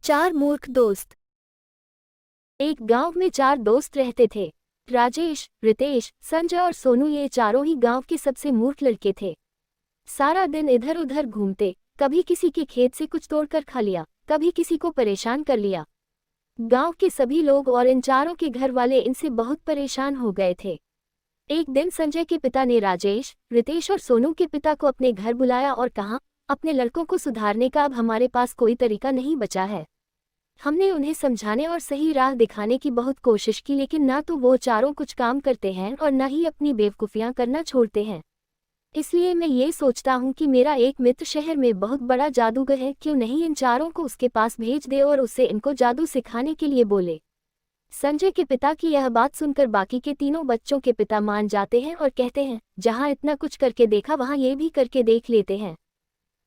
चार मूर्ख दोस्त। एक गांव में चार दोस्त रहते थे। राजेश, रितेश, संजय और सोनू, ये चारों ही गांव के सबसे मूर्ख लड़के थे। सारा दिन इधर उधर घूमते, कभी किसी के खेत से कुछ तोड़कर खा लिया, कभी किसी को परेशान कर लिया। गांव के सभी लोग और इन चारों के घर वाले इनसे बहुत परेशान हो गए थे। एक दिन संजय के पिता ने राजेश, रितेश और सोनू के पिता को अपने घर बुलाया और कहा, अपने लड़कों को सुधारने का अब हमारे पास कोई तरीका नहीं बचा है। हमने उन्हें समझाने और सही राह दिखाने की बहुत कोशिश की, लेकिन ना तो वो चारों कुछ काम करते हैं और ना ही अपनी बेवकूफ़ियां करना छोड़ते हैं। इसलिए मैं ये सोचता हूँ कि मेरा एक मित्र शहर में बहुत बड़ा जादूगर है, क्यों नहीं इन चारों को उसके पास भेज दे और उससे इनको जादू सिखाने के लिए बोले। संजय के पिता की यह बात सुनकर बाकी के तीनों बच्चों के पिता मान जाते हैं और कहते हैं, जहाँ इतना कुछ करके देखा वहाँ ये भी करके देख लेते हैं।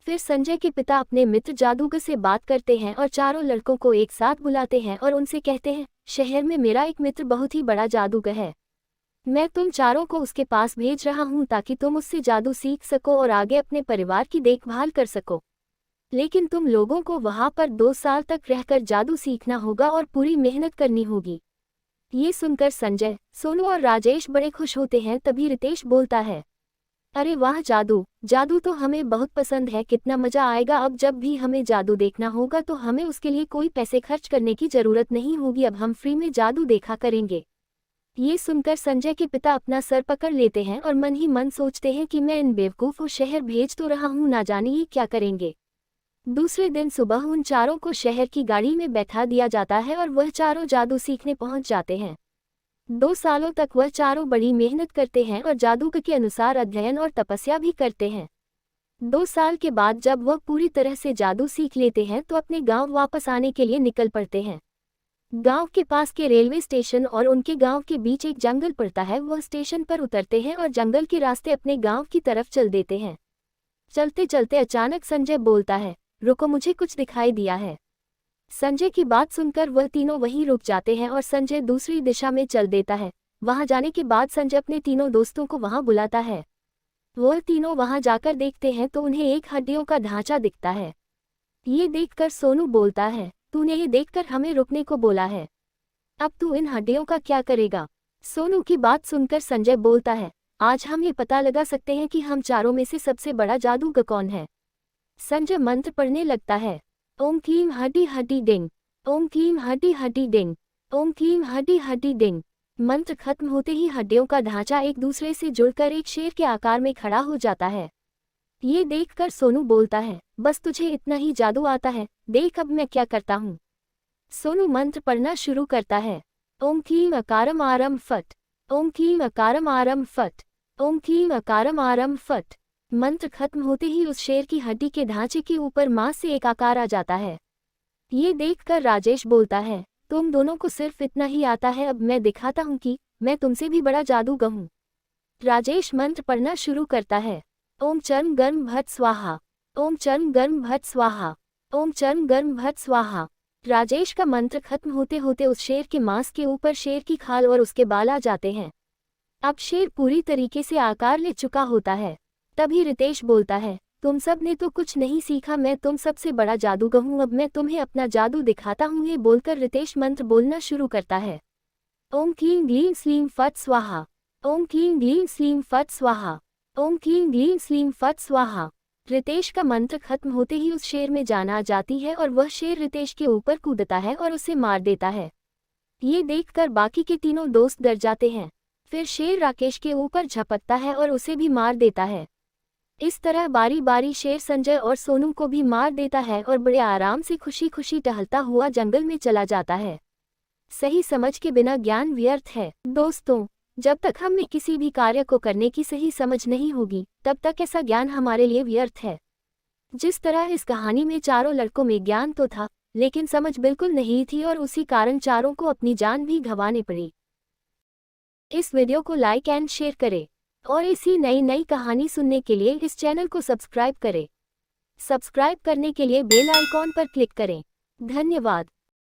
फिर संजय के पिता अपने मित्र जादूगर से बात करते हैं और चारों लड़कों को एक साथ बुलाते हैं और उनसे कहते हैं, शहर में मेरा एक मित्र बहुत ही बड़ा जादूगर है। मैं तुम चारों को उसके पास भेज रहा हूँ ताकि तुम उससे जादू सीख सको और आगे अपने परिवार की देखभाल कर सको। लेकिन तुम लोगों को वहाँ पर 2 साल तक रहकर जादू सीखना होगा और पूरी मेहनत करनी होगी। ये सुनकर संजय, सोनू और राजेश बड़े खुश होते हैं। तभी रितेश बोलता है, अरे वाह, जादू जादू तो हमें बहुत पसंद है। कितना मजा आएगा। अब जब भी हमें जादू देखना होगा तो हमें उसके लिए कोई पैसे खर्च करने की जरूरत नहीं होगी। अब हम फ्री में जादू देखा करेंगे। ये सुनकर संजय के पिता अपना सर पकड़ लेते हैं और मन ही मन सोचते हैं कि मैं इन बेवकूफ़ को शहर भेज तो रहा हूँ, ना जाने ये क्या करेंगे। दूसरे दिन सुबह उन चारों को शहर की गाड़ी में बैठा दिया जाता है और वह चारों जादू सीखने पहुंच जाते हैं। 2 सालों तक वह चारों बड़ी मेहनत करते हैं और जादू के अनुसार अध्ययन और तपस्या भी करते हैं। 2 साल के बाद जब वह पूरी तरह से जादू सीख लेते हैं तो अपने गांव वापस आने के लिए निकल पड़ते हैं। गांव के पास के रेलवे स्टेशन और उनके गांव के बीच एक जंगल पड़ता है। वह स्टेशन पर उतरते हैं और जंगल के रास्ते अपने गांव की तरफ चल देते हैं। चलते चलते अचानक संजय बोलता है, रुको, मुझे कुछ दिखाई दिया है। संजय की बात सुनकर वह तीनों वहीं रुक जाते हैं और संजय दूसरी दिशा में चल देता है। वहां जाने के बाद संजय अपने तीनों दोस्तों को वहां बुलाता है। वह तीनों वहां जाकर देखते हैं तो उन्हें एक हड्डियों का ढांचा दिखता है। ये देखकर सोनू बोलता है, तूने ये देखकर हमें रुकने को बोला है, अब तू इन हड्डियों का क्या करेगा। सोनू की बात सुनकर संजय बोलता है, आज हम ये पता लगा सकते हैं कि हम चारों में से सबसे बड़ा जादूगर कौन है। संजय मंत्र पढ़ने लगता है, ओम क्लीम हड्डी हड्डी डिंग, ओम क्लीम हड्डी हड्डी डिंग, ओम क्लीम हड्डी हड्डी डिंग। मंत्र खत्म होते ही हड्डियों का ढांचा एक दूसरे से जुड़कर एक शेर के आकार में खड़ा हो जाता है। ये देखकर सोनू बोलता है, बस तुझे इतना ही जादू आता है, देख अब मैं क्या करता हूँ। सोनू मंत्र पढ़ना शुरू करता है, ओम क्लीम अकारम आरम फट, ओम क्लीम अकारम आरम फट, ओम क्लीम अकारम आरम फट। मंत्र खत्म होते ही उस शेर की हड्डी के ढांचे के ऊपर मांस से एक आकार आ जाता है। ये देखकर राजेश बोलता है, तुम दोनों को सिर्फ इतना ही आता है, अब मैं दिखाता हूँ कि मैं तुमसे भी बड़ा जादूगर हूँ। राजेश मंत्र पढ़ना शुरू करता है, ओम चर्म गर्म भट स्वाहा, ओम चर्म गर्म भट स्वाहा, ओम चर्म गर्म भट स्वाहा। राजेश का मंत्र खत्म होते होते उस शेर के मांस के ऊपर शेर की खाल और उसके बाल आ जाते हैं। अब शेर पूरी तरीके से आकार ले चुका होता है। तभी रितेश बोलता है, तुम सब ने तो कुछ नहीं सीखा, मैं तुम सबसे बड़ा जादूगर हूँ, अब मैं तुम्हें अपना जादू दिखाता हूँ। ये बोलकर रितेश मंत्र बोलना शुरू करता है, ओम क्लीम ग्लीम स्लीम फट स्वाहा, ओम क्लीम ग्लीम स्लीम फट स्वाहा, ओम क्लीम ग्लीम स्लीम फट स्वाहा। रितेश का मंत्र खत्म होते ही उस शेर में जान आ जाती है और वह शेर रितेश के ऊपर कूदता है और उसे मार देता है। ये देखकर बाकी के तीनों दोस्त डर जाते हैं। फिर शेर राकेश के ऊपर झपटता है और उसे भी मार देता है। इस तरह बारी बारी शेर संजय और सोनू को भी मार देता है और बड़े आराम से खुशी खुशी टहलता हुआ जंगल में चला जाता है। सही समझ के बिना ज्ञान व्यर्थ है। दोस्तों, जब तक हमें किसी भी कार्य को करने की सही समझ नहीं होगी तब तक ऐसा ज्ञान हमारे लिए व्यर्थ है। जिस तरह इस कहानी में चारों लड़कों में ज्ञान तो था लेकिन समझ बिल्कुल नहीं थी और उसी कारण चारों को अपनी जान भी गंवानी पड़ी। इस वीडियो को लाइक एंड शेयर करें और इसी नई नई कहानी सुनने के लिए इस चैनल को सब्सक्राइब करें। सब्सक्राइब करने के लिए बेल आइकॉन पर क्लिक करें। धन्यवाद।